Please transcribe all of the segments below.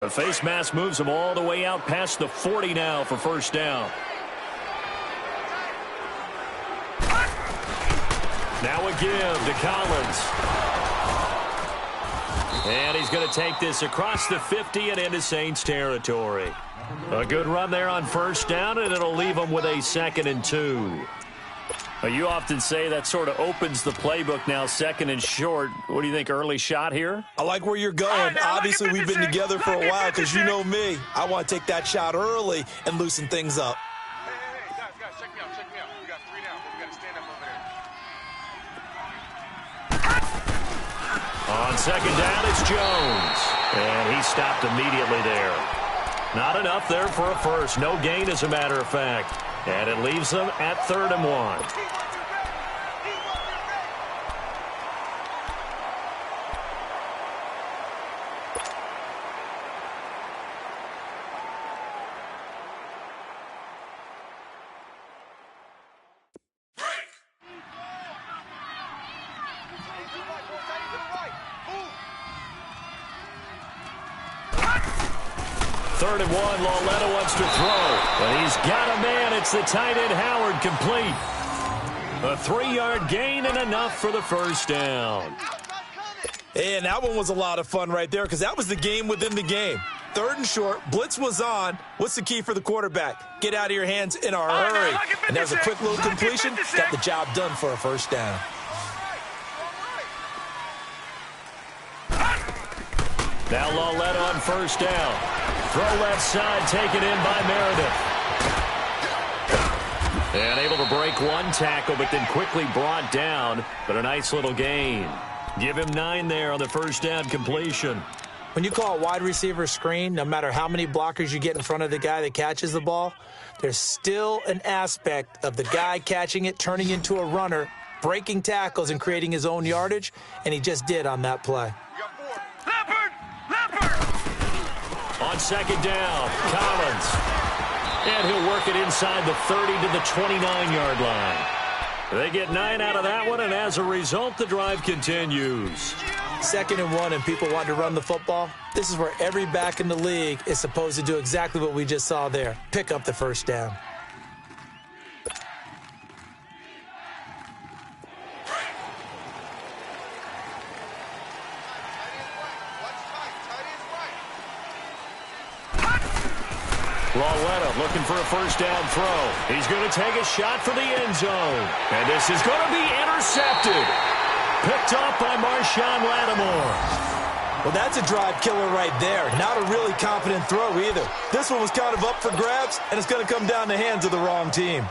The face mask moves him all the way out past the 40 now for first down. Now a give to Collins. And he's going to take this across the 50 and into Saints territory. A good run there on first down, and it'll leave them with a 2nd and 2. You often say that sort of opens the playbook now, 2nd and short. What do you think, early shot here? I like where you're going. Obviously, we've been together for a while because you know me. I want to take that shot early and loosen things up. Hey, guys, check me out. We got 3 now, but we got to stand up over there. On 2nd down, it's Jones. And he stopped immediately there. Not enough there for a first. No gain, as a matter of fact. And it leaves them at 3rd and 1. Third and 1, Lauletta wants to throw. And he's got a man. It's the tight end, Howard, complete. A 3-yard gain and enough for the first down. And that one was a lot of fun right there because that was the game within the game. 3rd and short, blitz was on. What's the key for the quarterback? Get out of your hands in a hurry. And there's a quick little completion. Got the job done for a first down. Now Lauletta on first down. Throw left side, taken in by Meredith. And able to break one tackle, but then quickly brought down. But a nice little gain. Give him 9 there on the first down completion. When you call a wide receiver screen, no matter how many blockers you get in front of the guy that catches the ball, there's still an aspect of the guy catching it, turning into a runner, breaking tackles and creating his own yardage, and he just did on that play. On 2nd down, Collins. And he'll work it inside the 30 to the 29-yard line. They get 9 out of that one, and as a result, the drive continues. 2nd and 1, and people want to run the football. This is where every back in the league is supposed to do exactly what we just saw there. Pick up the first down. Lauletta looking for a first down throw. He's going to take a shot for the end zone. And this is going to be intercepted. Picked off by Marshawn Lattimore. Well, that's a drive killer right there. Not a really confident throw either. This one was kind of up for grabs, and it's going to come down the hands of the wrong team.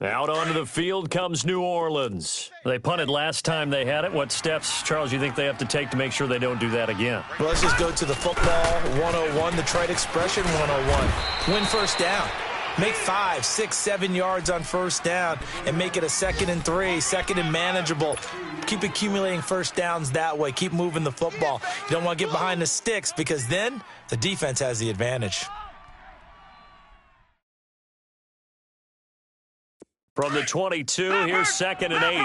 Out onto the field comes New Orleans. They punted last time they had it. What steps, Charles, you think they have to take to make sure they don't do that again? Well, let's just go to the football 101, the trite expression 101. Win first down. Make 5, 6, 7 yards on first down and make it a 2nd and 3, 2nd and manageable. Keep accumulating first downs that way. Keep moving the football. You don't want to get behind the sticks because then the defense has the advantage. From the 22, here's 2nd and 8.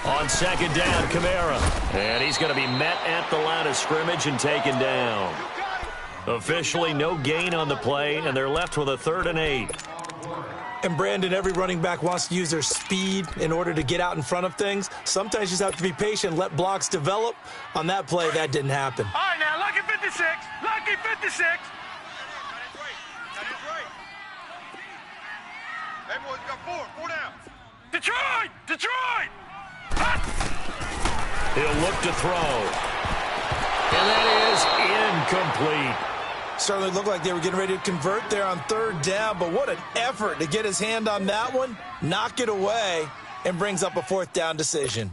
On 2nd down, Kamara. And he's going to be met at the line of scrimmage and taken down. Officially no gain on the play, and they're left with a 3rd and 8. And, Brandon, every running back wants to use their speed in order to get out in front of things. Sometimes you just have to be patient, let blocks develop. On that play, that didn't happen. All right, now, lucky 56. Lucky 56. That is right. Hey, boys, we got 4 down. Detroit! He'll look to throw. And that is incomplete. Certainly looked like they were getting ready to convert there on 3rd down, but what an effort to get his hand on that one, knock it away, and brings up a 4th down decision.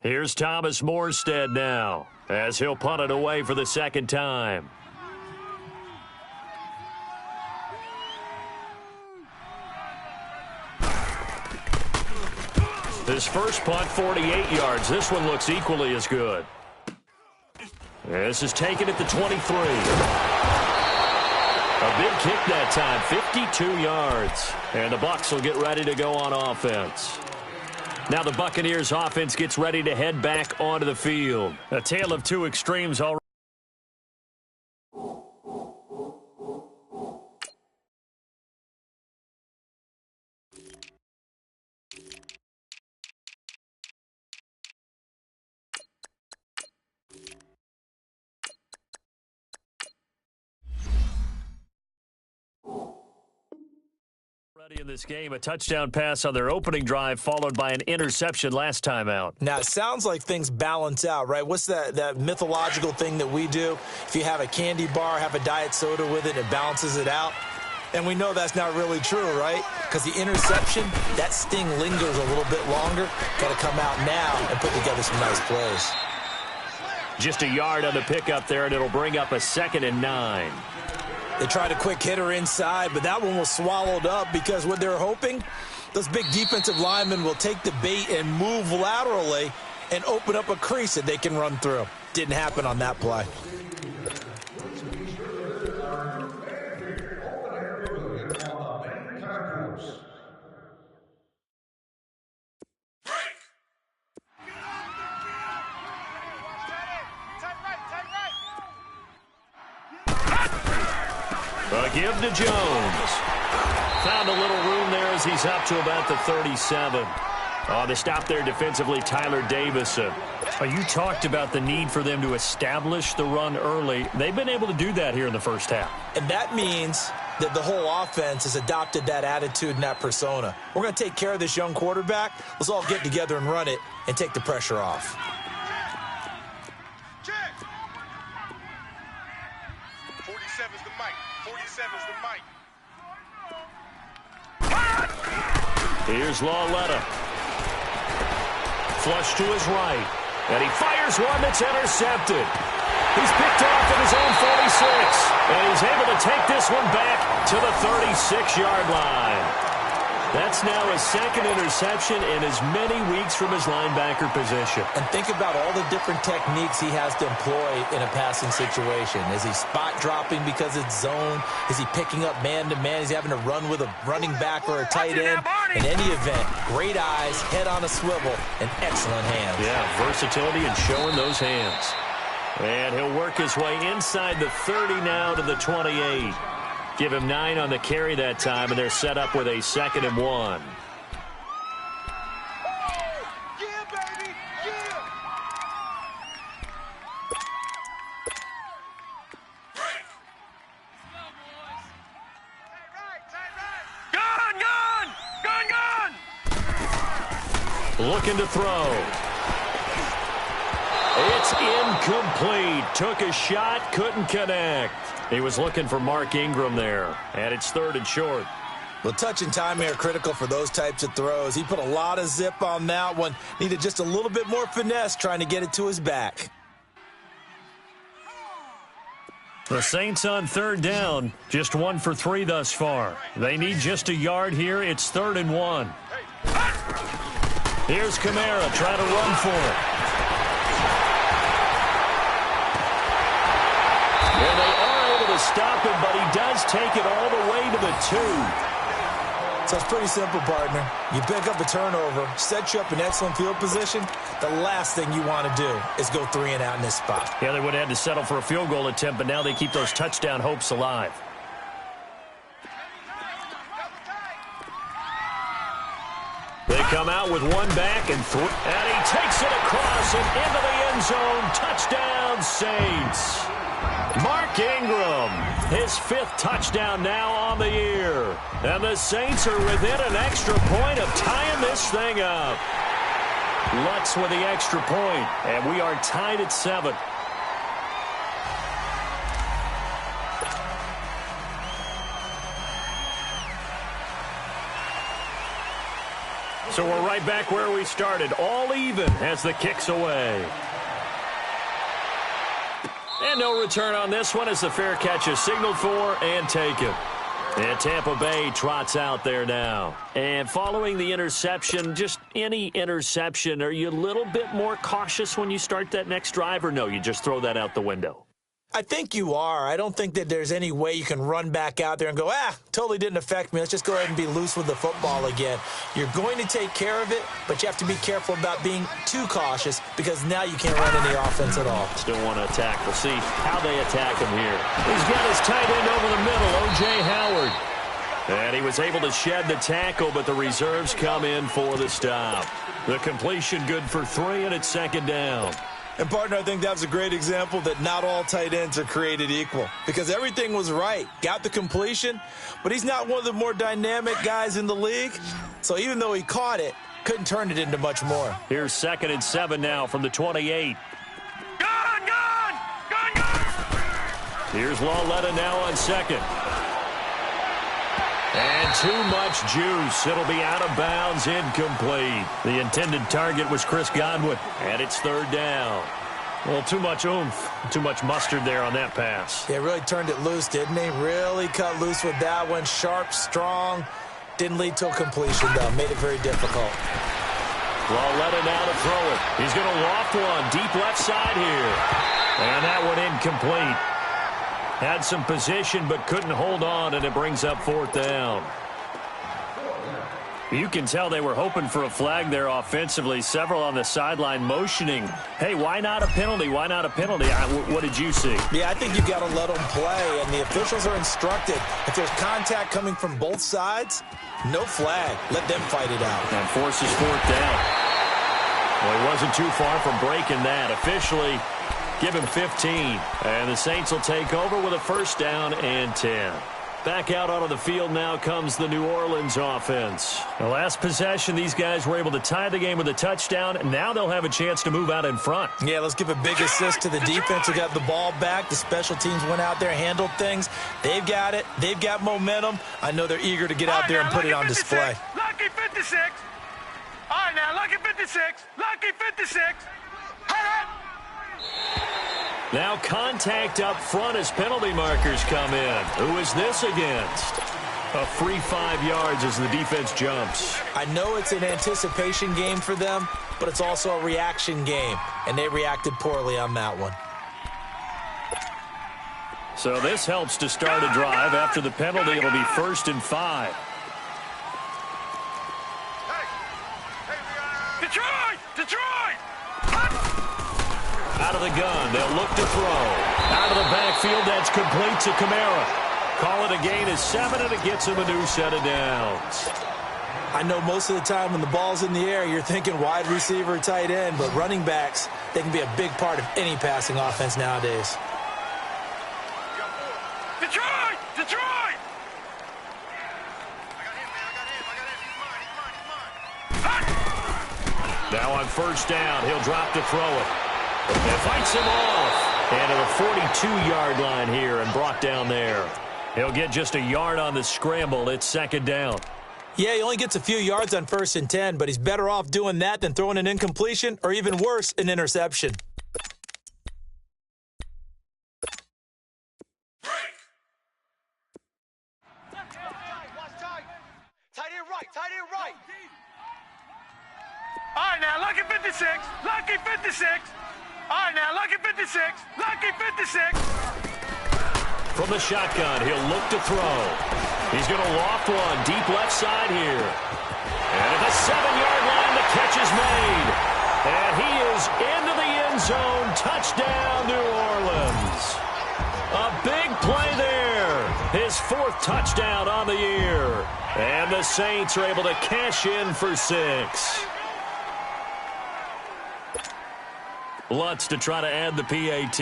Here's Thomas Morstead now, as he'll punt it away for the 2nd time. His first punt, 48 yards. This one looks equally as good. This is taken at the 23. A big kick that time, 52 yards. And the Bucs will get ready to go on offense. Now the Buccaneers offense gets ready to head back onto the field. A tale of two extremes already. In this game, a touchdown pass on their opening drive followed by an interception last time out. Now, it sounds like things balance out, right? What's that mythological thing that we do? If you have a candy bar, have a diet soda with it, it balances it out. And we know that's not really true, right? Because the interception, that sting lingers a little bit longer. Got to come out now and put together some nice plays. Just a yard on the pickup there, and it'll bring up a 2nd and 9. They tried a quick hitter inside, but that one was swallowed up because what they're hoping, those big defensive linemen will take the bait and move laterally and open up a crease that they can run through. Didn't happen on that play. A give to Jones. Found a little room there as he's up to about the 37. Oh, the stop there defensively, Tyler Davison. You talked about the need for them to establish the run early. They've been able to do that here in the first half. And that means that the whole offense has adopted that attitude and that persona. We're going to take care of this young quarterback. Let's all get together and run it and take the pressure off. 47's the mic. 47's the mic. Here's Lawletta. Flush to his right. And he fires one that's intercepted. He's picked off at his own 46. And he's able to take this one back to the 36-yard line. That's now his 2nd interception in as many weeks from his linebacker position. And think about all the different techniques he has to employ in a passing situation. Is he spot dropping because it's zone? Is he picking up man-to-man? Is he having to run with a running back or a tight end? In any event, great eyes, head on a swivel, and excellent hands. Yeah, versatility and showing those hands. And he'll work his way inside the 30 now to the 28. Give him 9 on the carry that time, and they're set up with a 2nd and 1. Yeah, baby, yeah. Gone! Looking to throw. It's incomplete. Took a shot, couldn't connect. He was looking for Mark Ingram there, and it's 3rd and short. Well, touch and timing are critical for those types of throws. He put a lot of zip on that one. Needed just a little bit more finesse trying to get it to his back. The Saints on 3rd down, just 1 for 3 thus far. They need just a yard here. It's 3rd and 1. Here's Kamara trying to run for it. And they are able to stop him, but he does take it all the way to the 2. So it's pretty simple, partner. You pick up a turnover, set you up in excellent field position. The last thing you want to do is go 3 and out in this spot. Yeah, they would have had to settle for a field goal attempt, but now they keep those touchdown hopes alive. They come out with one back and he takes it across and into the end zone. Touchdown, Saints. Mark Ingram, his 5th touchdown now on the year. And the Saints are within an extra point of tying this thing up. Lutz with the extra point, and we are tied at 7. So we're right back where we started, all even as the kick's away. And no return on this one as the fair catch is signaled for and taken. And Tampa Bay trots out there now. And following the interception, just any interception, are you a little bit more cautious when you start that next drive, or no, you just throw that out the window? I think you are. I don't think that there's any way you can run back out there and go, totally didn't affect me. Let's just go ahead and be loose with the football again. You're going to take care of it, but you have to be careful about being too cautious because now you can't run any offense at all. Still want to attack. We'll see how they attack him here. He's got his tight end over the middle, O.J. Howard. And he was able to shed the tackle, but the reserves come in for the stop. The completion good for 3, and it's second down. And, partner, I think that was a great example that not all tight ends are created equal because everything was right. Got the completion, but he's not one of the more dynamic guys in the league. So even though he caught it, couldn't turn it into much more. Here's 2nd and 7 now from the 28. Gone! Here's Lawletta now on 2nd. And too much juice. It'll be out of bounds, incomplete. The intended target was Chris Godwin, and it's 3rd down. Well, too much oomph, too much mustard there on that pass. Yeah, really turned it loose, didn't he? Really cut loose with that one. Sharp, strong. Didn't lead to a completion, though. Made it very difficult. Lawletta now to throw it. He's going to loft one deep left side here. And that one incomplete. Had some position but couldn't hold on, and it brings up 4th down. You can tell they were hoping for a flag there offensively. Several on the sideline motioning, hey, why not a penalty? Why not a penalty? What did you see? Yeah, I think you've got to let them play, and the officials are instructed. If there's contact coming from both sides, no flag. Let them fight it out. And forces 4th down. Well, he wasn't too far from breaking that. Officially, give him 15. And the Saints will take over with a 1st down and 10. Back out onto the field now comes the New Orleans offense. The last possession, these guys were able to tie the game with a touchdown, and now they'll have a chance to move out in front. Yeah, let's give a big assist to the defense who got the ball back. The special teams went out there, handled things. They've got it. They've got momentum. I know they're eager to get out there and put it on display. Lucky 56. All right, now, lucky 56. Lucky 56. Now contact up front as penalty markers come in. Who is this against? A free 5 yards as the defense jumps. I know it's an anticipation game for them, but it's also a reaction game, and they reacted poorly on that one. So this helps to start a drive. After the penalty, it'll be 1st and 5. Detroit! Out of the gun, they'll look to throw. Out of the backfield, that's complete to Kamara. Call it a gain of 7, and it gets him a new set of downs. I know most of the time when the ball's in the air, you're thinking wide receiver, tight end, but running backs, they can be a big part of any passing offense nowadays. Detroit! Now on 1st down, he'll drop to throw it. And fights him off. And to the 42-yard line here and brought down there. He'll get just a yard on the scramble. It's 2nd down. Yeah, he only gets a few yards on 1st and 10, but he's better off doing that than throwing an incompletion or even worse, an interception. Tight end right. All right, now, lucky 56. Lucky 56. All right, now, lucky 56. Lucky 56. From the shotgun, he'll look to throw. He's going to loft one deep left side here. And at the 7-yard line, the catch is made. And he is into the end zone. Touchdown, New Orleans. A big play there. His 4th touchdown on the year. And the Saints are able to cash in for 6. Lutz to try to add the PAT.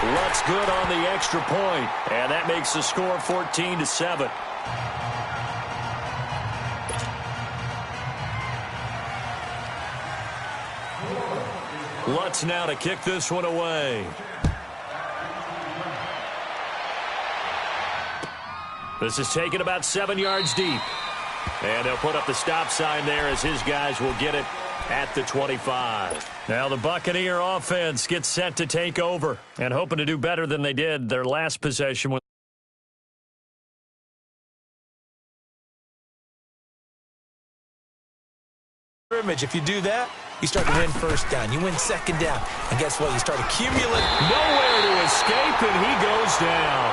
Lutz good on the extra point, and that makes the score 14-7. Lutz now to kick this one away. This is taken about 7 yards deep. And they'll put up the stop sign there as his guys will get it at the 25. Now the Buccaneer offense gets set to take over and hoping to do better than they did their last possession with If you do that, you start to win first down. You win second down. And guess what? You start accumulating. Nowhere to escape, and he goes down.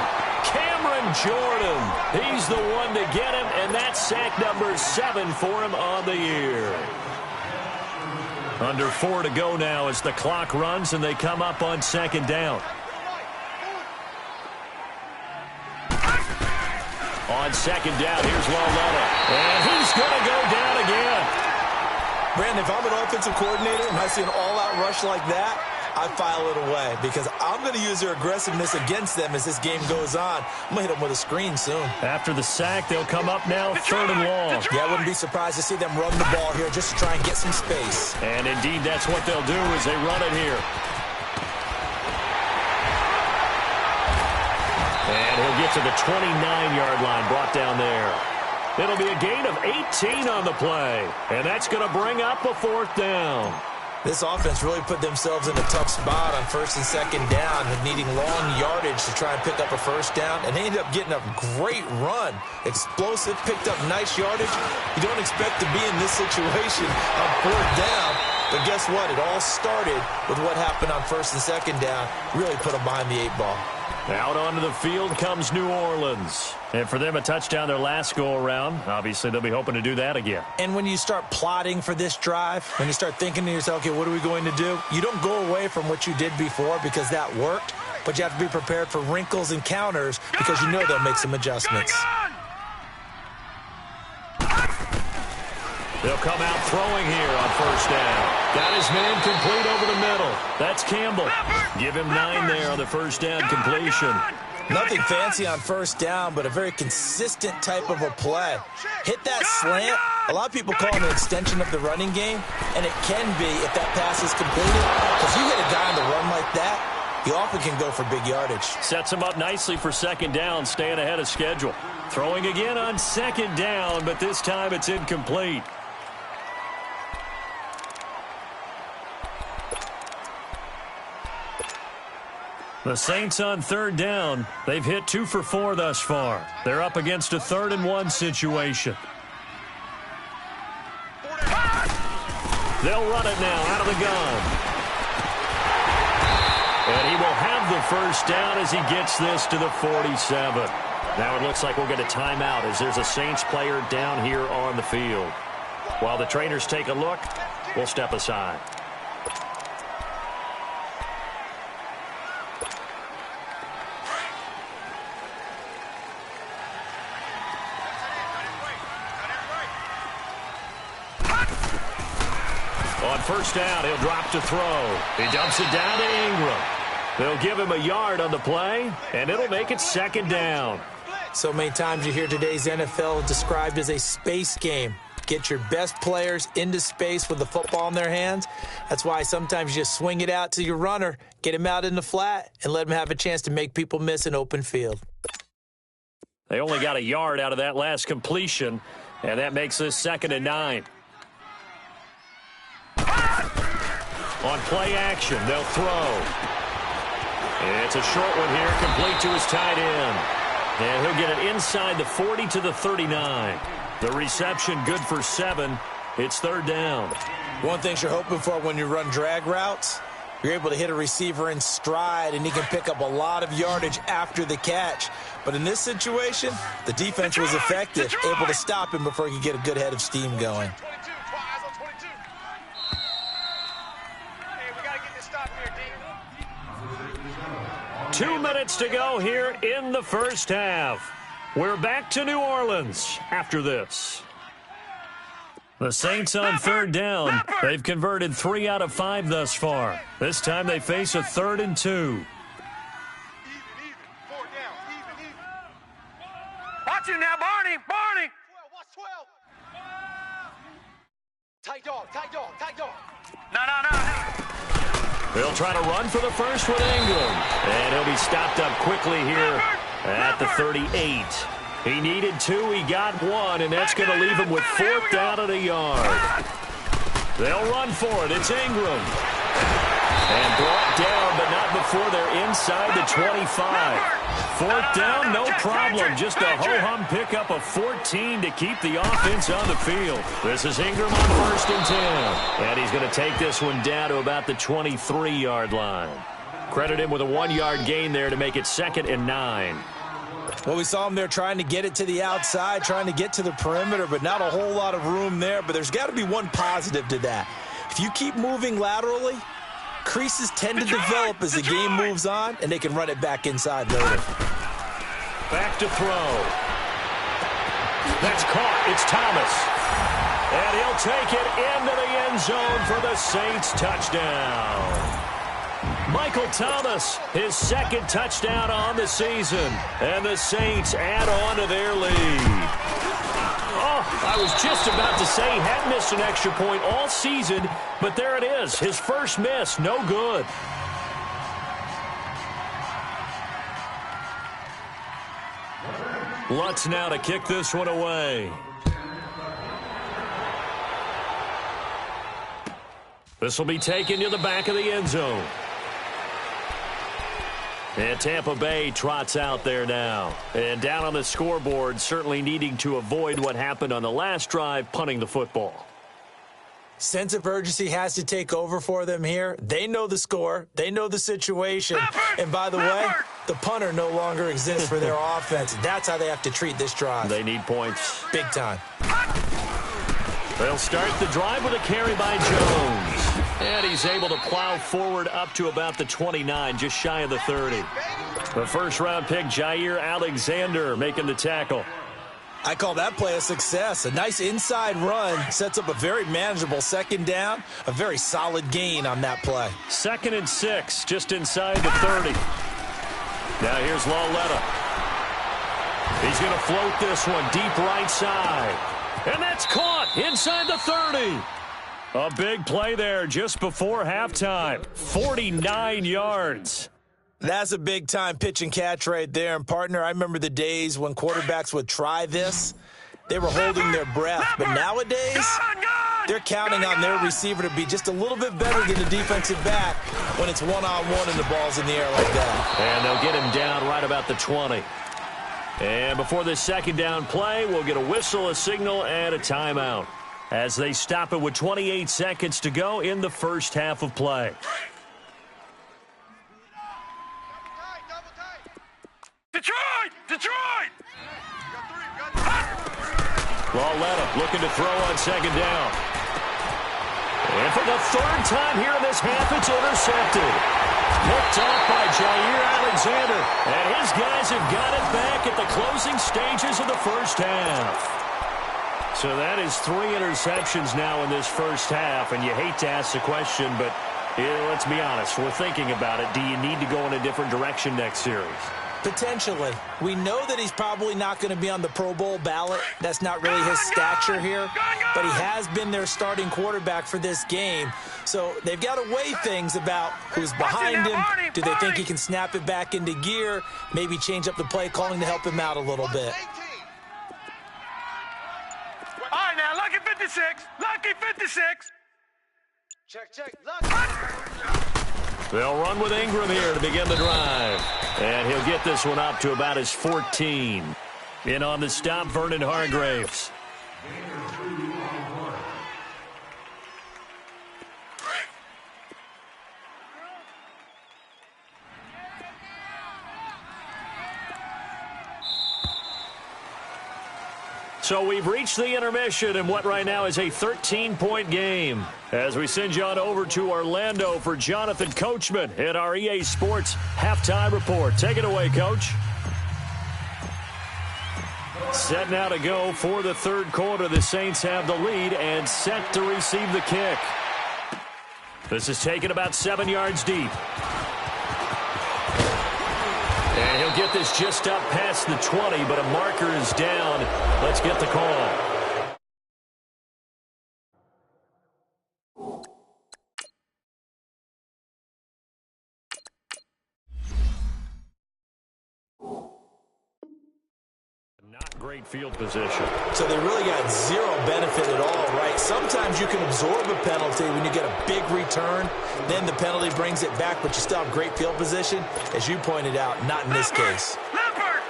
Cameron Jordan, he's the one to get him, and that's sack number 7 for him on the year. Under 4 to go now as the clock runs, and they come up on second down. On second down, here's Laletta. And he's going to go down again. Brandon, if I'm an offensive coordinator and I see an all-out rush like that, I file it away because I'm going to use their aggressiveness against them as this game goes on. I'm going to hit them with a screen soon. After the sack, they'll come up now 3rd and long. Yeah, I wouldn't be surprised to see them run the ball here just to try and get some space. And indeed, that's what they'll do as they run it here. And he'll get to the 29-yard line, brought down there. It'll be a gain of 18 on the play, and that's going to bring up a 4th down. This offense really put themselves in a tough spot on 1st and 2nd down, needing long yardage to try and pick up a 1st down, and they ended up getting a great run. Explosive, picked up nice yardage. You don't expect to be in this situation on 4th down, but guess what? It all started with what happened on 1st and 2nd down. Really put them behind the 8 ball. Out onto the field comes New Orleans. And for them, a touchdown their last go-around. Obviously, they'll be hoping to do that again. And when you start plotting for this drive, when you start thinking to yourself, okay, what are we going to do? You don't go away from what you did before because that worked, but you have to be prepared for wrinkles and counters because you know they'll make some adjustments. They'll come out throwing here on 1st down. Got his man complete over the middle. That's Campbell. Give him 9 there on the 1st down completion. Nothing fancy on 1st down, but a very consistent type of a play. Hit that slant. A lot of people call it an extension of the running game, and it can be if that pass is completed. Because you hit a guy on the run like that, he often can go for big yardage. Sets him up nicely for 2nd down, staying ahead of schedule. Throwing again on 2nd down, but this time it's incomplete. The Saints on 3rd down. They've hit 2 for 4 thus far. They're up against a 3rd and 1 situation. They'll run it now out of the gun. And he will have the 1st down as he gets this to the 47. Now it looks like we'll get a timeout as there's a Saints player down here on the field. While the trainers take a look, we'll step aside. On 1st down, he'll drop to throw. He dumps it down to Ingram. They'll give him a yard on the play, and it'll make it 2nd down. So many times you hear today's NFL described as a space game. Get your best players into space with the football in their hands. That's why sometimes you just swing it out to your runner, get him out in the flat, and let him have a chance to make people miss an open field. They only got a yard out of that last completion, and that makes this 2nd and 9. On play action, they'll throw. It's a short one here, complete to his tight end. And he'll get it inside the 40 to the 39. The reception good for 7. It's 3rd down. One thing you're hoping for when you run drag routes, you're able to hit a receiver in stride, and he can pick up a lot of yardage after the catch. But in this situation, the defense was effective, able to stop him before he could get a good head of steam going. 2 minutes to go here in the 1st half. We're back to New Orleans after this. The Saints on 3rd down. They've converted 3 out of 5 thus far. This time they face a 3rd and 2. Watch him now, Barney. Barney. 12, watch 12. Tight dog, tight dog, tight dog. No. They'll try to run for the first with Ingram. And he'll be stopped up quickly here at the 38. He needed 2, he got 1, and that's going to leave him with 4th down and a yard. They'll run for it. It's Ingram. And brought down, but not before they're inside the 25. Fourth down, no problem. Just a ho-hum pickup of 14 to keep the offense on the field. This is Ingram on 1st and 10. And he's going to take this one down to about the 23-yard line. Credit him with a 1-yard gain there to make it 2nd and 9. Well, we saw him there trying to get it to the outside, trying to get to the perimeter, but not a whole lot of room there. But there's got to be one positive to that. If you keep moving laterally, creases tend to develop as the game moves on, and they can run it back inside later. Back to throw. That's caught. It's Thomas. And he'll take it into the end zone for the Saints touchdown. Michael Thomas, his 2nd touchdown on the season. And the Saints add on to their lead. Oh, I was just about to say he hadn't missed an extra point all season, but there it is. His first miss, no good. Lutz now to kick this one away. This will be taken to the back of the end zone. And Tampa Bay trots out there now. And down on the scoreboard, certainly needing to avoid what happened on the last drive, punting the football. Sense of urgency has to take over for them here. They know the score. They know the situation. And by the way, the punter no longer exists for their offense. That's how they have to treat this drive. They need points. Big time. They'll start the drive with a carry by Jones. And he's able to plow forward up to about the 29, just shy of the 30. The first-round pick, Jair Alexander, making the tackle. I call that play a success. A nice inside run sets up a very manageable 2nd down. A very solid gain on that play. 2nd and 6, just inside the 30. Now here's Lauletta. He's going to float this one deep right side. And that's caught inside the 30. A big play there just before halftime. 49 yards. That's a big-time pitch and catch right there. And, partner, I remember the days when quarterbacks would try this. They were holding their breath. But nowadays, they're counting on their receiver to be just a little bit better than the defensive back when it's one-on-one and the ball's in the air like that. And they'll get him down right about the 20. And before this 2nd down play, we'll get a whistle, a signal, and a timeout as they stop it with 28 seconds to go in the first half of play. Detroit! Detroit! Lauletta looking to throw on 2nd down. And for the 3rd time here in this half, it's intercepted. Picked off by Jair Alexander. And his guys have got it back at the closing stages of the first half. So that is 3 interceptions now in this first half. And you hate to ask the question, but let's be honest. We're thinking about it. Do you need to go in a different direction next series? Potentially. We know that he's probably not going to be on the Pro Bowl ballot. That's not really his stature here. But he has been their starting quarterback for this game. So they've got to weigh things about who's behind him. Do they think he can snap it back into gear? Maybe change up the play calling to help him out a little bit. All right, now, lucky 56. Lucky 56. Check. Lucky. They'll run with Ingram here to begin the drive. And he'll get this one up to about his 14. In on the stop, Vernon Hargreaves. So we've reached the intermission in what right now is a 13-point game. As we send you on over to Orlando for Jonathan Coachman in our EA Sports Halftime Report. Take it away, Coach. Set now to go for the 3rd quarter. The Saints have the lead and set to receive the kick. This is taken about 7 yards deep. And he'll get this just up past the 20, but a marker is down. Let's get the call. Not great field position. So they really got zero benefit at all, right? Sometimes you can absorb a penalty when you get a big return. Then the penalty brings it back, but you still have great field position. As you pointed out, not in this case. Leopard!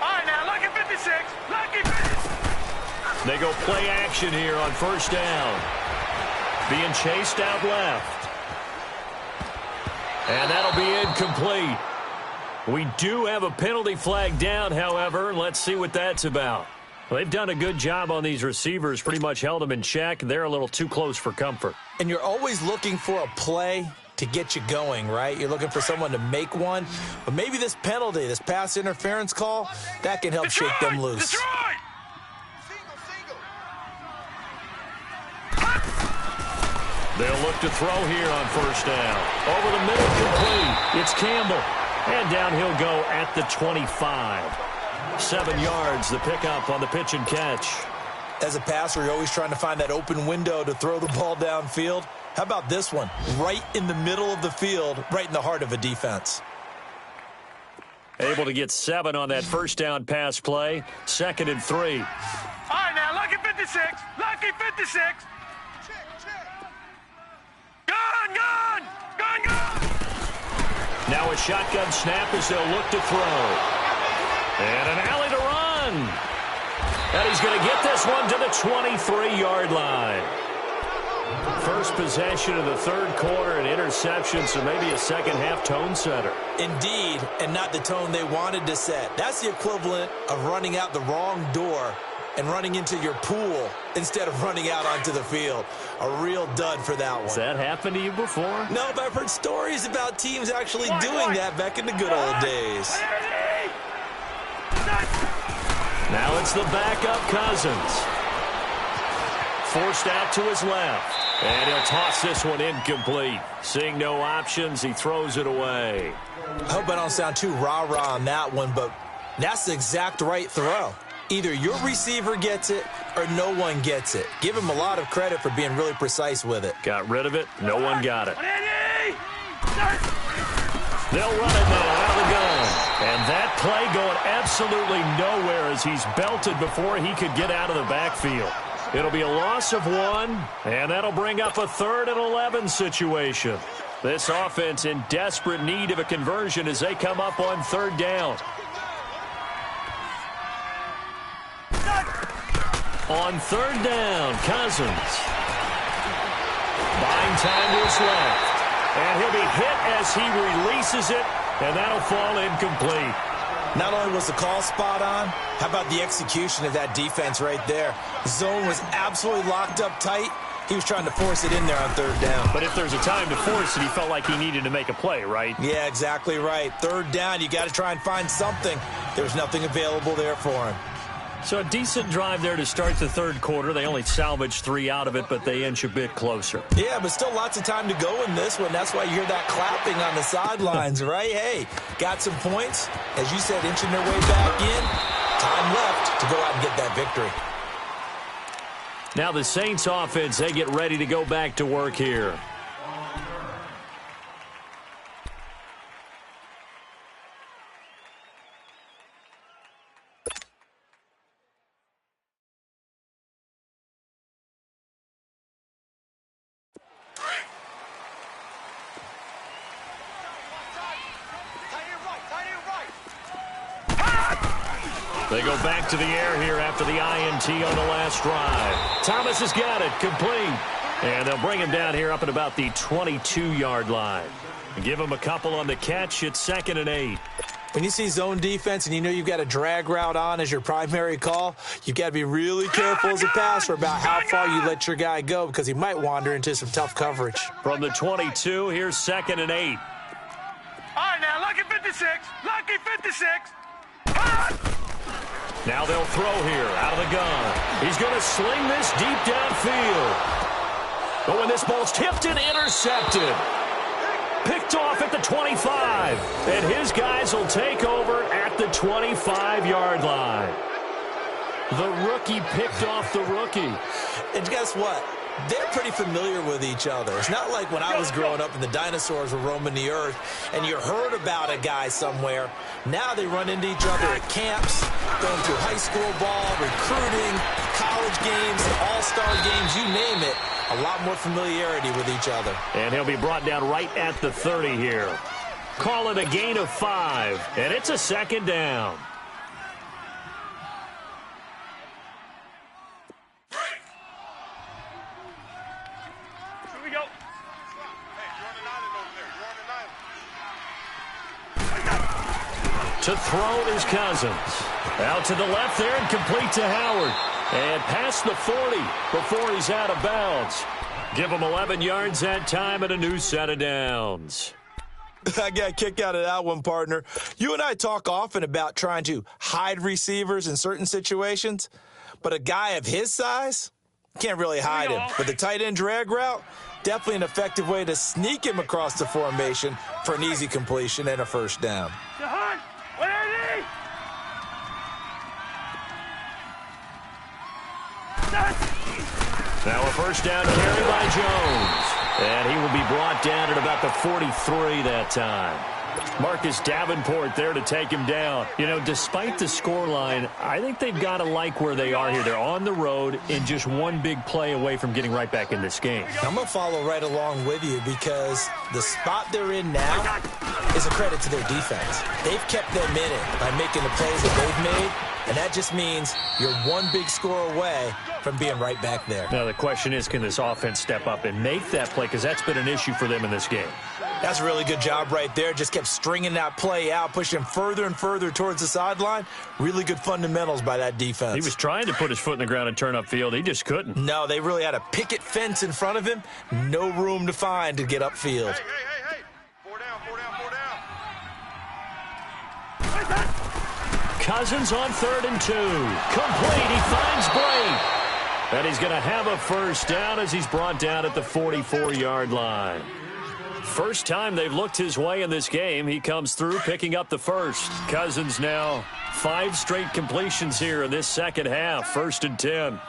All right, now, lucky 56. Lucky 56. They go play action here on first down. Being chased out left. And that'll be incomplete. We do have a penalty flag down, however. Let's see what that's about. Well, they've done a good job on these receivers, pretty much held them in check. They're a little too close for comfort. And you're always looking for a play to get you going, right? You're looking for someone to make one. But maybe this penalty, this pass interference call, that can help shake them loose. Detroit! They'll look to throw here on first down. Over the middle, complete. It's Campbell. And down he'll go at the 25. 7 yards, the pickup on the pitch and catch. As a passer, you're always trying to find that open window to throw the ball downfield. How about this one? Right in the middle of the field, right in the heart of a defense. Able to get 7 on that first down pass play. 2nd and 3. All right, now, lucky 56. Lucky 56. Gun! Now a shotgun snap as they'll look to throw. And an alley to run. And he's going to get this one to the 23-yard line. First possession of the third quarter, an interception, so maybe a second-half tone setter. Indeed, and not the tone they wanted to set. That's the equivalent of running out the wrong door and running into your pool instead of running out onto the field. A real dud for that one. Has that happened to you before? No, but I've heard stories about teams actually doing that back in the good old days. Now it's the backup Cousins. Forced out to his left. And he'll toss this one incomplete. Seeing no options, he throws it away. I hope I don't sound too rah-rah on that one, but that's the exact right throw. Either your receiver gets it or no one gets it. Give him a lot of credit for being really precise with it. Got rid of it. No one got it. They'll run it now out of the gun. And that play going absolutely nowhere as he's belted before he could get out of the backfield. It'll be a loss of 1, and that'll bring up a 3rd and 11 situation. This offense in desperate need of a conversion as they come up on 3rd down. On 3rd down, Cousins. Buying time to his left. And he'll be hit as he releases it, and that'll fall incomplete. Not only was the call spot on, how about the execution of that defense right there? The zone was absolutely locked up tight. He was trying to force it in there on 3rd down. But if there's a time to force it, he felt like he needed to make a play, right? Yeah, exactly right. 3rd down, you got to try and find something. There was nothing available there for him. So a decent drive there to start the 3rd quarter. They only salvaged 3 out of it, but they inch a bit closer. Yeah, but still lots of time to go in this one. That's why you hear that clapping on the sidelines, right? Hey, got some points. As you said, inching their way back in. Time left to go out and get that victory. Now the Saints offense, they get ready to go back to work here. They go back to the air here after the INT on the last drive. Thomas has got it, complete. And they'll bring him down here up at about the 22-yard line. Give him a couple on the catch. It's 2nd and 8. When you see zone defense and you know you've got a drag route on as your primary call, you've got to be really careful as a passer about how far you let your guy go because he might wander into some tough coverage. From the 22, here's 2nd and 8. All right, now, lucky 56. Lucky 56. Now they'll throw here out of the gun. He's going to sling this deep downfield. But when this ball's tipped and intercepted. Picked off at the 25. And his guys will take over at the 25-yard line. The rookie picked off the rookie. And guess what? they're pretty familiar with each other. It's not like when I was growing up and the dinosaurs were roaming the earth and you heard about a guy somewhere. Now they run into each other at camps, going through high school ball, recruiting, college games, all-star games, you name it. A lot more familiarity with each other. And he'll be brought down right at the 30 here. Call it a gain of 5, and it's a second down. Here we go. To throw is Cousins. Out to the left there and complete to Howard. And past the 40 before he's out of bounds. Give him 11 yards that time and a new set of downs. I got a kick out of that one, partner. You and I talk often about trying to hide receivers in certain situations, but a guy of his size can't really hide him. But the tight end drag route, definitely an effective way to sneak him across the formation for an easy completion and a first down. Jahan, where are they? Now a first down carry by Jones. And he will be brought down at about the 43 that time. Marcus Davenport there to take him down. You know, despite the scoreline, I think they've got to like where they are here. They're on the road and just one big play away from getting right back in this game. I'm going to follow right along with you because the spot they're in now is a credit to their defense. They've kept them in it by making the plays that they've made, and that just means you're one big score away from being right back there. Now the question is, can this offense step up and make that play? Because that's been an issue for them in this game. That's a really good job right there. Just kept stringing that play out, pushing him further and further towards the sideline. Really good fundamentals by that defense. He was trying to put his foot in the ground and turn upfield. He just couldn't. No, they really had a picket fence in front of him. No room to find to get upfield. Hey. 4 down. Cousins on 3rd and 2. Complete. He finds Blake. And he's going to have a first down as he's brought down at the 44-yard line. First time they've looked his way in this game. He comes through picking up the first. Cousins now 5 straight completions here in this second half. 1st and 10.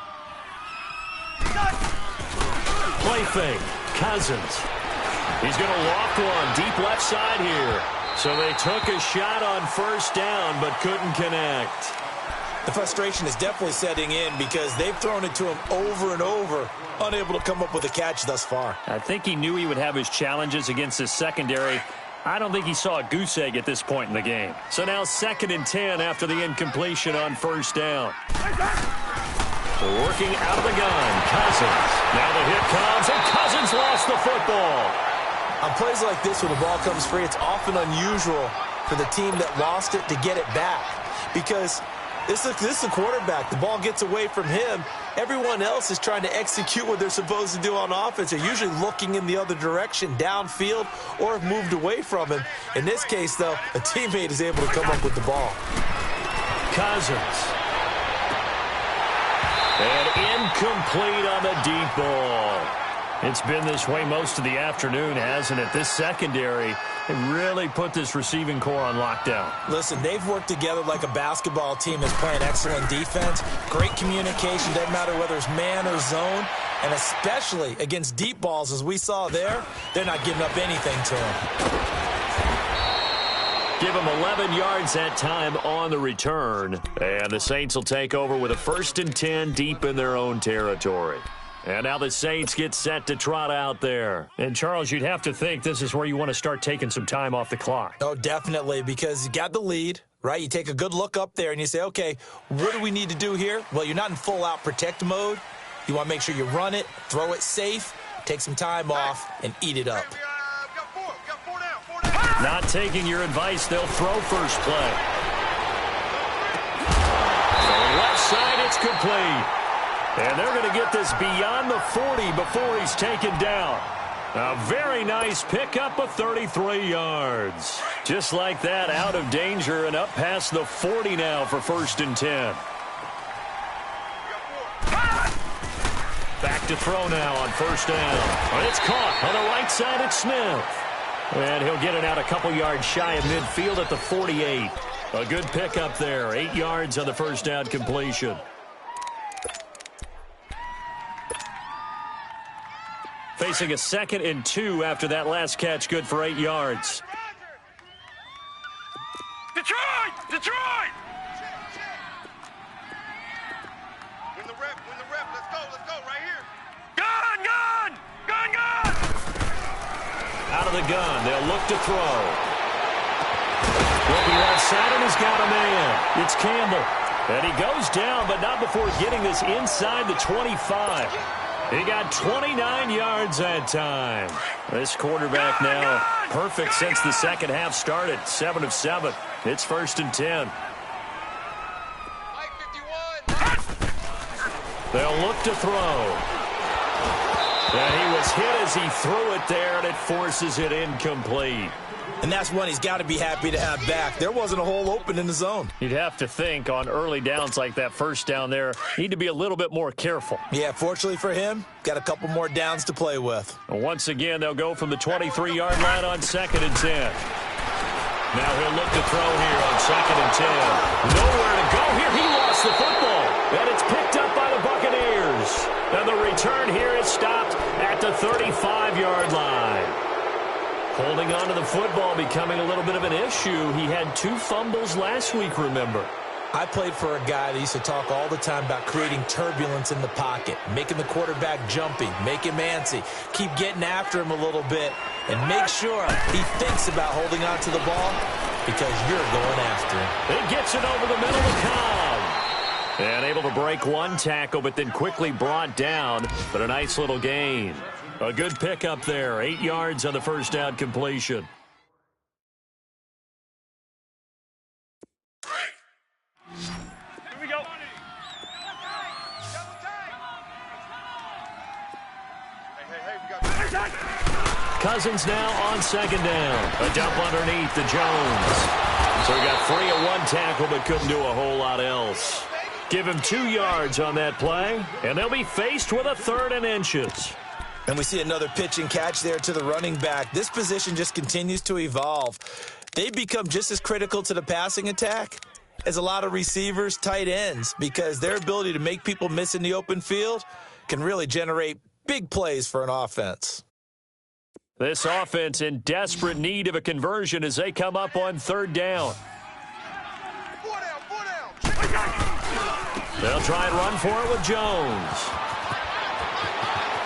Play fake. Cousins. He's going to loft one deep left side here. So they took a shot on first down but couldn't connect. The frustration is definitely setting in because they've thrown it to him over and over, unable to come up with a catch thus far. I think he knew he would have his challenges against his secondary. I don't think he saw a goose egg at this point in the game. So now 2nd and 10 after the incompletion on first down. Working out of the gun, Cousins. Now the hit comes, and Cousins lost the football. On plays like this where the ball comes free, it's often unusual for the team that lost it to get it back because this is the quarterback. The ball gets away from him. Everyone else is trying to execute what they're supposed to do on offense. They're usually looking in the other direction, downfield, or have moved away from him. In this case, though, a teammate is able to come up with the ball. Cousins. And incomplete on the deep ball. It's been this way most of the afternoon, hasn't it? This secondary really put this receiving core on lockdown. Listen, they've worked together like a basketball team that's playing excellent defense. Great communication, doesn't matter whether it's man or zone. And especially against deep balls, as we saw there, they're not giving up anything to him. Give them 11 yards that time on the return. And the Saints will take over with a 1st and 10 deep in their own territory. And now the Saints get set to trot out there. And, Charles, you'd have to think this is where you want to start taking some time off the clock. Oh, definitely, because you got the lead, right? You take a good look up there and you say, okay, what do we need to do here? Well, you're not in full-out protect mode. You want to make sure you run it, throw it safe, take some time off, and eat it up. Got 4 down. Not taking your advice, they'll throw first play. So left side, it's complete. And they're going to get this beyond the 40 before he's taken down. A very nice pickup of 33 yards. Just like that, out of danger and up past the 40 now for 1st and 10. Back to throw now on first down. And it's caught on the right side at Smith. And he'll get it out a couple yards shy of midfield at the 48. A good pickup there. 8 yards on the first down completion. Facing a 2nd and 2 after that last catch, good for 8 yards. Detroit! Detroit! Win the rep, let's go, right here. Gun, gun! Gun, gun! Out of the gun, they'll look to throw. Will be left side, and he's got a man. It's Campbell. And he goes down, but not before getting this inside the 25. He got 29 yards that time. This quarterback now perfect since the second half started. 7 of 7. It's 1st and 10. Mike 51. They'll look to throw. And he was hit as he threw it there, and it forces it incomplete. And that's one he's got to be happy to have back. There wasn't a hole open in the zone. You'd have to think on early downs like that first down there, need to be a little bit more careful. Yeah, fortunately for him, got a couple more downs to play with. Once again, they'll go from the 23-yard line on 2nd and 10. Now he'll look to throw here on 2nd and 10. Nowhere to go here. He lost the football. And it's picked up by the Buccaneers. And the return here is stopped at the 35-yard line. Holding on to the football becoming a little bit of an issue. He had 2 fumbles last week, remember. I played for a guy that used to talk all the time about creating turbulence in the pocket, making the quarterback jumpy, make him antsy, keep getting after him a little bit, and make sure he thinks about holding on to the ball because you're going after him. It gets it over the middle to Cobb. And able to break one tackle, but then quickly brought down. But a nice little gain. A good pickup there. 8 yards on the first down completion. Here we go. Hey, we got Cousins now on 2nd down. A dump underneath to Jones. So he got free of one tackle, but couldn't do a whole lot else. Give him 2 yards on that play, and they'll be faced with a 3rd and inches. And we see another pitch and catch there to the running back. This position just continues to evolve. They become just as critical to the passing attack as a lot of receivers, tight ends, because their ability to make people miss in the open field can really generate big plays for an offense. This offense in desperate need of a conversion as they come up on 3rd down. 4 down. They'll try and run for it with Jones.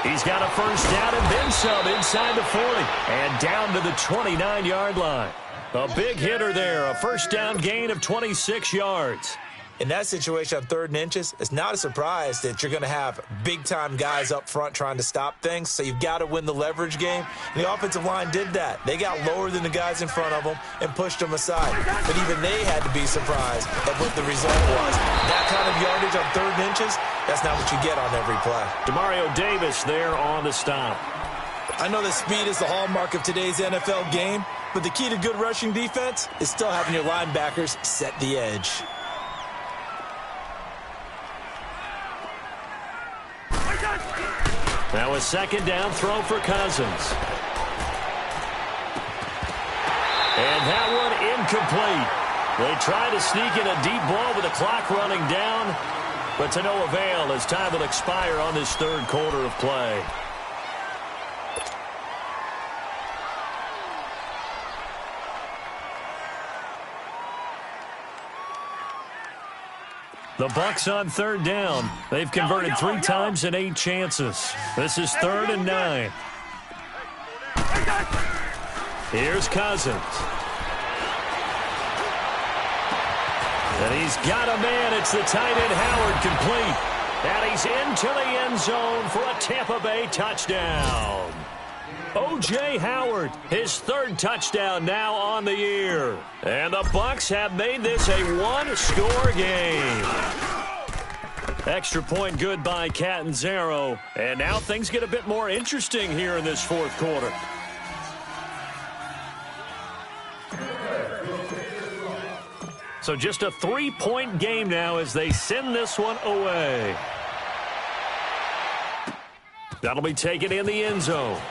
He's got a first down and then some inside the 40 and down to the 29-yard line. A big hitter there, a first down gain of 26 yards. In that situation on 3rd and inches, it's not a surprise that you're going to have big-time guys up front trying to stop things, so you've got to win the leverage game. And the offensive line did that. They got lower than the guys in front of them and pushed them aside. But even they had to be surprised at what the result was. That kind of yardage on 3rd and inches, that's not what you get on every play. Demario Davis there on the stop. I know that speed is the hallmark of today's NFL game, but the key to good rushing defense is still having your linebackers set the edge. Now a 2nd down throw for Cousins. And that one incomplete. They try to sneak in a deep ball with the clock running down, but to no avail as time will expire on this 3rd quarter of play. The Bucs on 3rd down. They've converted 3 times in 8 chances. This is 3rd and 9. Here's Cousins. And he's got a man. It's the tight end Howard complete. And he's into the end zone for a Tampa Bay touchdown. O.J. Howard, his 3rd touchdown now on the year. And the Bucs have made this a 1-score game. Extra point good by Catanzaro. And now things get a bit more interesting here in this 4th quarter. So just a 3-point game now as they send this one away. That'll be taken in the end zone.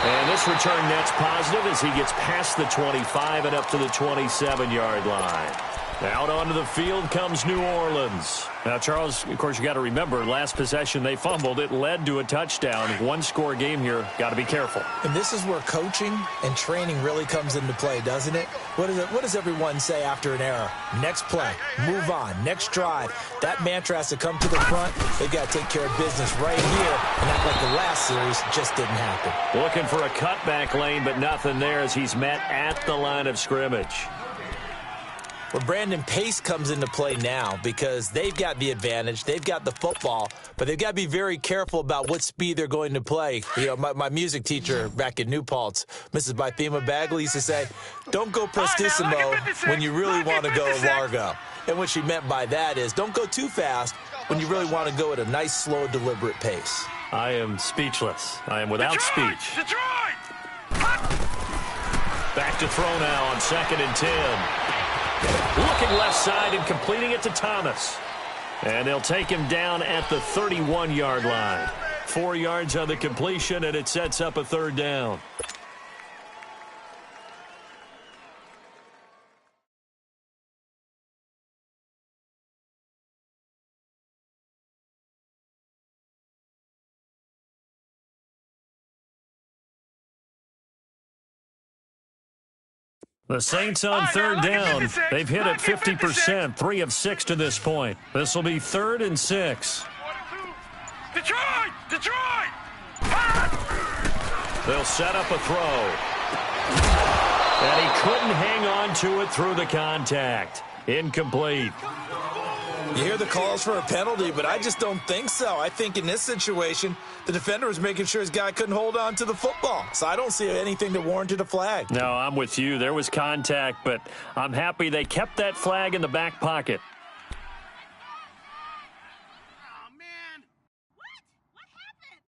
And this return net's positive as he gets past the 25 and up to the 27-yard line. Out onto the field comes New Orleans. Now, Charles, of course, you got to remember, last possession they fumbled. It led to a touchdown. One-score game here. Got to be careful. And this is where coaching and training really comes into play, doesn't it? What does everyone say after an error? Next play, move on, next drive. That mantra has to come to the front. They've got to take care of business right here and act like the last series just didn't happen. Looking for a cutback lane, but nothing there as he's met at the line of scrimmage. Well, Brandon, pace comes into play now because they've got the advantage. They've got the football, but they've got to be very careful about what speed they're going to play. You know, my music teacher back in New Paltz, Mrs. Bythema Bagley, used to say, don't go prestissimo when you really want to go largo. And what she meant by that is don't go too fast when you really want to go at a nice, slow, deliberate pace. I am speechless. I am without speech. Detroit! Back to throw now on 2nd and 10. Looking left side and completing it to Thomas. And they'll take him down at the 31-yard line. 4 yards on the completion, and it sets up a 3rd down. The Saints on 3rd down. They've hit it 50%, 3 of 6 to this point. This will be 3rd and 6. Detroit! Detroit! They'll set up a throw. And he couldn't hang on to it through the contact. Incomplete. You hear the calls for a penalty, but I just don't think so. I think in this situation, the defender was making sure his guy couldn't hold on to the football. So I don't see anything that warranted a flag. No, I'm with you. There was contact, but I'm happy they kept that flag in the back pocket. Oh, man. What happened?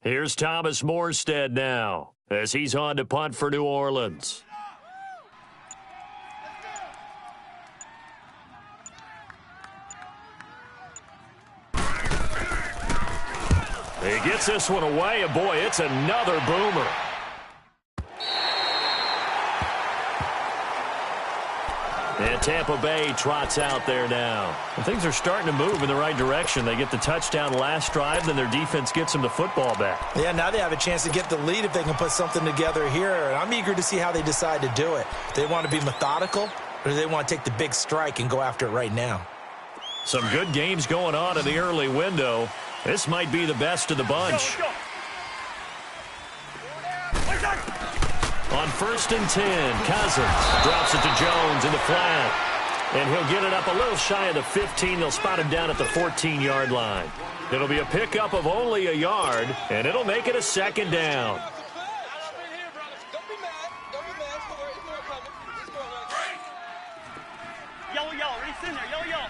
Here's Thomas Morstead now as he's on to punt for New Orleans. He gets this one away, and boy, it's another boomer. And Tampa Bay trots out there now. And things are starting to move in the right direction. They get the touchdown last drive, then their defense gets them the football back. Yeah, now they have a chance to get the lead if they can put something together here. And I'm eager to see how they decide to do it. Do they want to be methodical, or do they want to take the big strike and go after it right now? Some good games going on in the early window. This might be the best of the bunch. On 1st and 10, Cousins drops it to Jones in the flat. And he'll get it up a little shy of the 15. They'll spot him down at the 14-yard line. It'll be a pickup of only a yard, and it'll make it a 2nd down. Yellow, yellow. Reese in there. Yellow, yellow.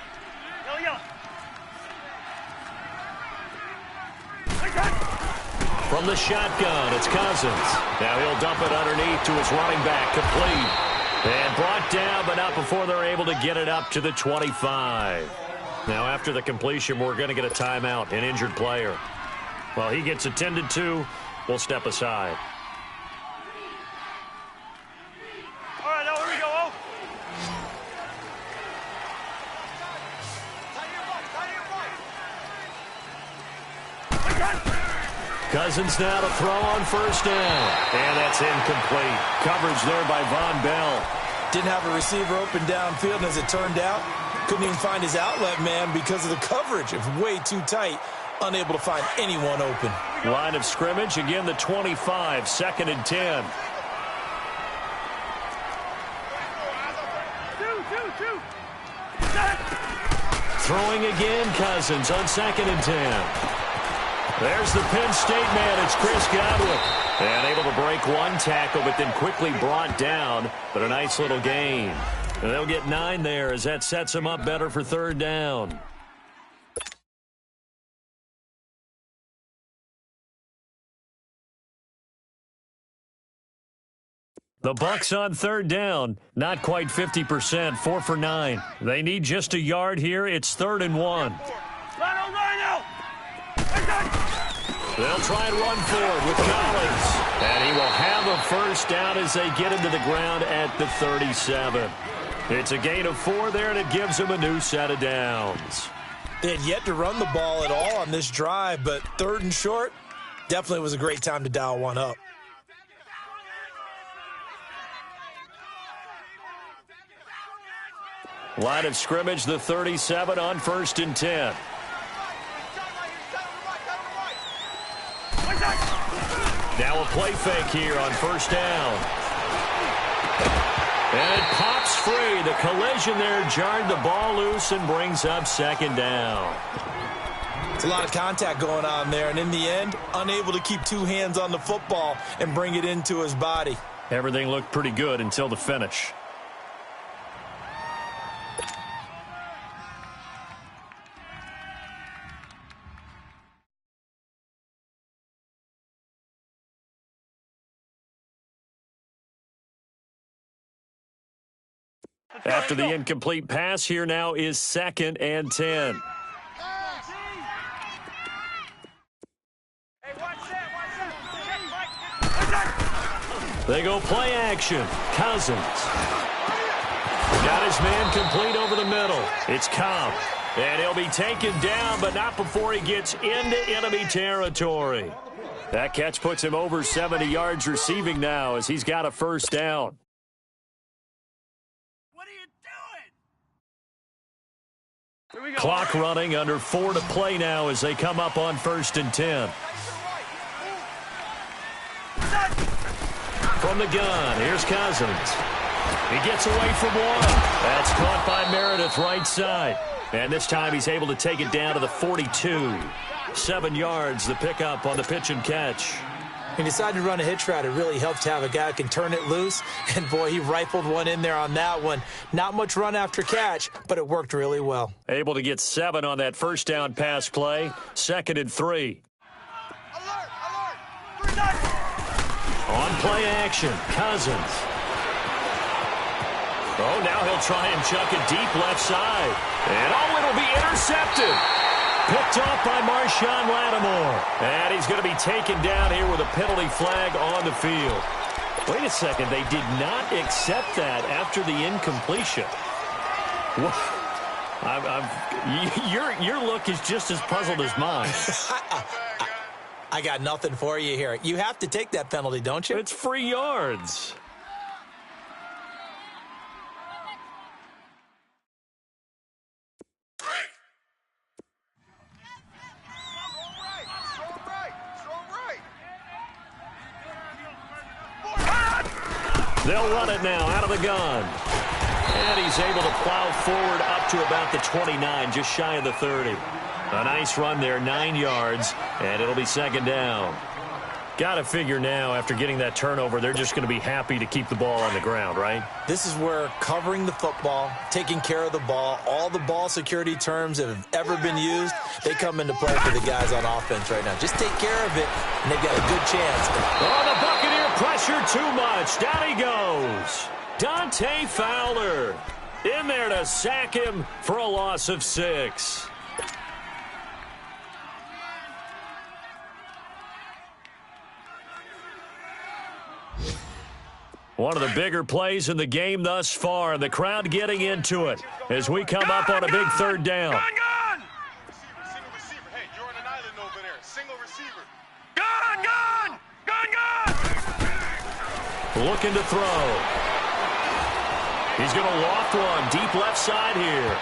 Yellow, yellow. From the shotgun, it's Cousins. Now he'll dump it underneath to his running back, complete. And brought down, but not before they're able to get it up to the 25. Now after the completion, we're going to get a timeout, an injured player. While he gets attended to, we'll step aside. All right, now here we go. Oh. Cousins now to throw on 1st down. And that's incomplete. Coverage there by Von Bell. Didn't have a receiver open downfield, and as it turned out, couldn't even find his outlet man because of the coverage. It was way too tight, unable to find anyone open. Line of scrimmage, again the 25, 2nd and 10. Throwing again, Cousins on 2nd and 10. There's the Penn State man. It's Chris Godwin. And able to break one tackle, but then quickly brought down. But a nice little gain. And they'll get 9 there as that sets them up better for 3rd down. The Bucs on 3rd down. Not quite 50%, 4 for 9. They need just a yard here. It's 3rd and 1. Rhino, Rhino! They'll try and run forward with Collins. And he will have a first down as they get into the ground at the 37. It's a gain of 4 there, and it gives them a new set of downs. They had yet to run the ball at all on this drive, but 3rd and short definitely was a great time to dial one up. Line of scrimmage, the 37 on 1st and 10. Now a play fake here on 1st down. And it pops free. The collision there jarred the ball loose and brings up 2nd down. It's a lot of contact going on there, and in the end, unable to keep 2 hands on the football and bring it into his body. Everything looked pretty good until the finish. After the incomplete pass, here now is 2nd and 10. They go play action. Cousins. Got his man complete over the middle. It's Cobb. And he'll be taken down, but not before he gets into enemy territory. That catch puts him over 70 yards receiving now as he's got a first down. Clock running, under 4 to play now as they come up on 1st and 10. From the gun, here's Cousins. He gets away from one. That's caught by Meredith right side. And this time he's able to take it down to the 42. 7 yards, the pickup on the pitch and catch. He decided to run a hitch route. It really helps to have a guy who can turn it loose. And, boy, he rifled one in there on that one. Not much run after catch, but it worked really well. Able to get 7 on that first down pass play. 2nd and 3. On play action, Cousins. Oh, now he'll try and chuck it deep left side. And, oh, it'll be intercepted. Picked off by Marshawn Lattimore. And he's going to be taken down here with a penalty flag on the field. Wait a second. They did not accept that after the incompletion. Your look is just as puzzled as mine. I got nothing for you here. You have to take that penalty, don't you? It's free yards. They'll run it now out of the gun. And he's able to plow forward up to about the 29, just shy of the 30. A nice run there, 9 yards, and it'll be 2nd down. Got to figure now, after getting that turnover, they're just going to be happy to keep the ball on the ground, right? This is where covering the football, taking care of the ball, all the ball security terms that have ever been used, they come into play for the guys on offense right now. Just take care of it, and they've got a good chance. Oh, the Buccaneer pressure too much. Down he goes. Dante Fowler in there to sack him for a loss of 6. One of the bigger plays in the game thus far, and the crowd getting into it as we come up on a big 3rd down. Gun! Receiver. Hey, you're on an island over there. Single receiver. Gun! Looking to throw. He's going to loft one deep left side here.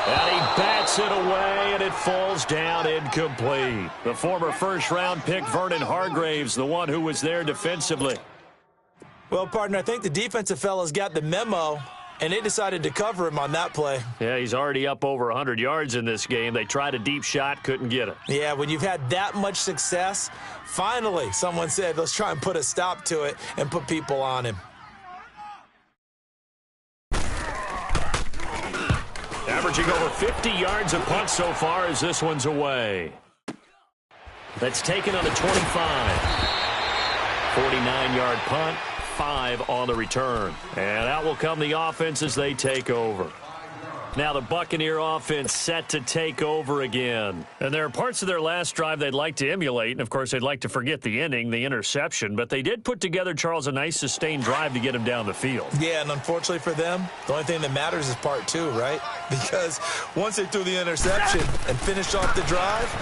And he bats it away, and it falls down incomplete. The former first-round pick, Vernon Hargraves, the one who was there defensively. Well, partner, I think the defensive fellas got the memo, and they decided to cover him on that play. Yeah, he's already up over 100 yards in this game. They tried a deep shot, couldn't get it. Yeah, when you've had that much success, finally someone said, let's try and put a stop to it and put people on him. Averaging over 50 yards a punt so far as this one's away. That's taken on the 25. 49-yard punt. 5 on the return. And out will come the offense as they take over. Now the Buccaneer offense set to take over again. And there are parts of their last drive they'd like to emulate. And, of course, they'd like to forget the ending, the interception. But they did put together, Charles, a nice sustained drive to get him down the field. Yeah, and unfortunately for them, the only thing that matters is part two, right? Because once they threw the interception and finished off the drive,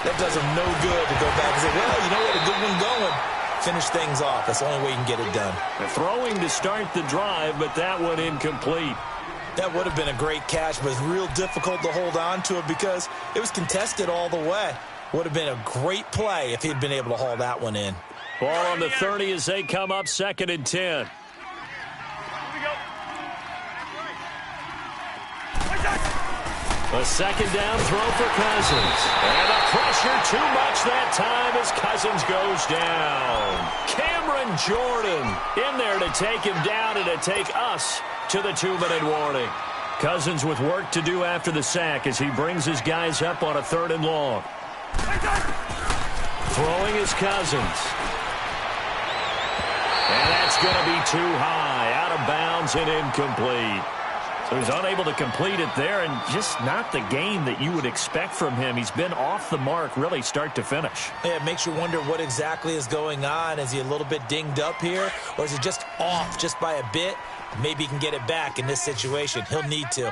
that does them no good to go back and say, well, you know what, a good one going. Finish things off. That's the only way you can get it done. Throwing to start the drive, but that one incomplete. That would have been a great catch, but it's real difficult to hold on to it because it was contested all the way. Would have been a great play if he'd been able to haul that one in. Ball on the 30 as they come up 2nd and 10. A second down throw for Cousins. And the pressure too much that time as Cousins goes down. Cameron Jordan in there to take him down and to take us to the 2-minute warning. Cousins with work to do after the sack as he brings his guys up on a 3rd and long. Throwing is Cousins. And that's going to be too high, out of bounds and incomplete. So he's unable to complete it there, and just not the game that you would expect from him. He's been off the mark really start to finish. Yeah, it makes you wonder what exactly is going on. Is he a little bit dinged up here, or is he just off just by a bit? Maybe he can get it back in this situation. He'll need to.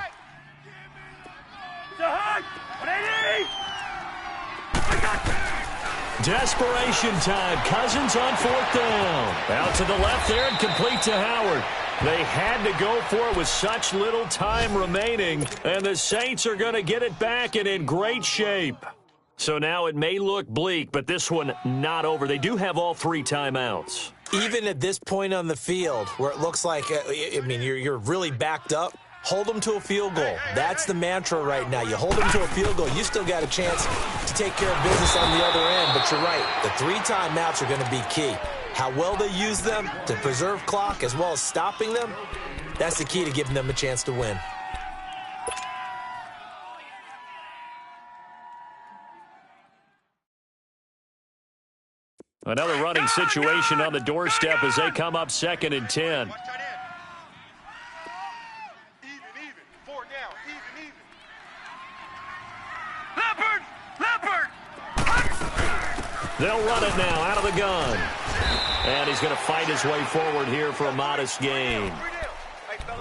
Desperation time. Cousins on 4th down. Out to the left there and complete to Howard. They had to go for it with such little time remaining, and the Saints are going to get it back and in great shape. So now it may look bleak, but this one not over. They do have all 3 timeouts. Even at this point on the field, where it looks like, you're really backed up, hold them to a field goal. That's the mantra right now. You hold them to a field goal. You still got a chance to take care of business on the other end, but you're right. The 3 timeouts are going to be key. How well they use them to preserve clock as well as stopping them, that's the key to giving them a chance to win. Another running situation on the doorstep as they come up 2nd and 10. Watch that end. Even. 4 down. Even. Leopard! They'll run it now out of the gun. And he's going to fight his way forward here for a modest gain.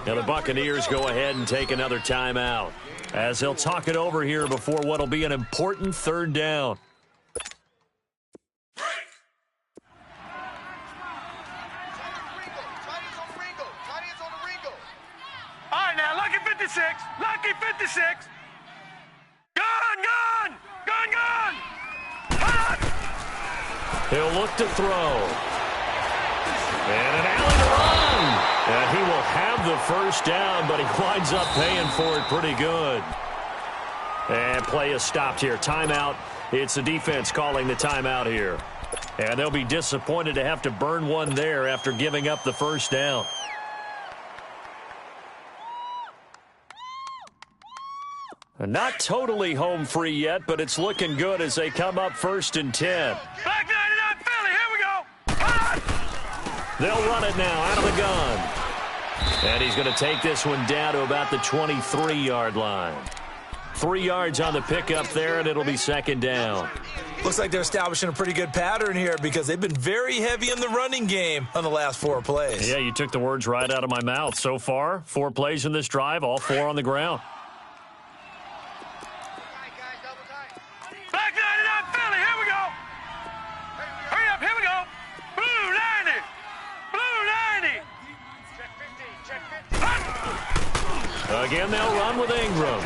Now the Buccaneers go ahead and take another timeout as they'll talk it over here before what will be an important 3rd down. All right, now, lucky 56. Lucky 56. Gun! He'll look to throw. And an alley to run. And he will have the first down, but he winds up paying for it pretty good. And play is stopped here. Timeout. It's the defense calling the timeout here. And they'll be disappointed to have to burn one there after giving up the first down. Not totally home free yet, but it's looking good as they come up 1st and 10. Back 99 Philly, here we go. They'll run it now out of the gun. And he's going to take this one down to about the 23-yard line. 3 yards on the pickup there, and it'll be 2nd down. Looks like they're establishing a pretty good pattern here because they've been very heavy in the running game on the last 4 plays. Yeah, you took the words right out of my mouth. So far, 4 plays in this drive, all 4 on the ground. Back 99 Philly, here we go. Hurry up, here we go. Blue 90. Blue 90. Check 50. Again, they'll run with Ingram.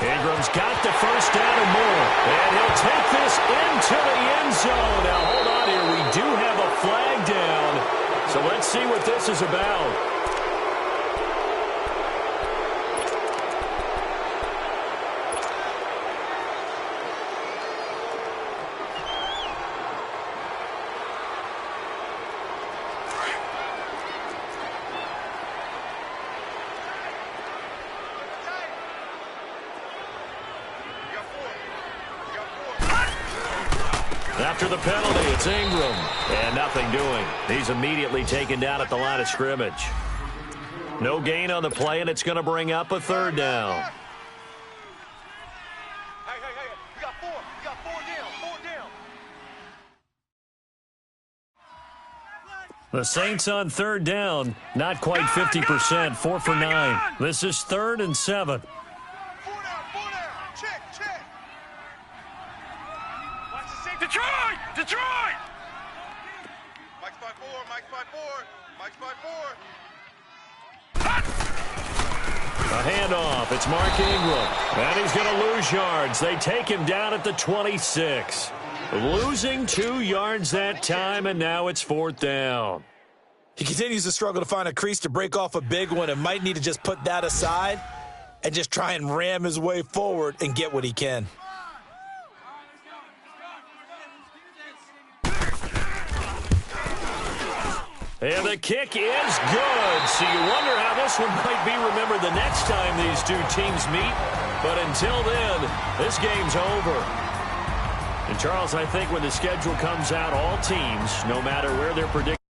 Ingram's got the first down and more. And he'll take this into the end zone. Now, hold on here. We do have a flag down. So let's see what this is about. After the penalty, it's Ingram. And nothing doing. He's immediately taken down at the line of scrimmage. No gain on the play, and it's going to bring up a third down. Hey, we got four. We got four down. The Saints on third down, not quite 50%, 4 for 9. This is 3rd and 7. Four down. Check. Watch the safety. Detroit! Mike's by four. A handoff. It's Mark Ingram. And he's going to lose yards. They take him down at the 26. Losing 2 yards that time, and now it's 4th down. He continues to struggle to find a crease to break off a big one and might need to just put that aside and just try and ram his way forward and get what he can. And the kick is good. So you wonder how this one might be remembered the next time these two teams meet. But until then, this game's over. And Charles, I think when the schedule comes out, all teams, no matter where they're predicted,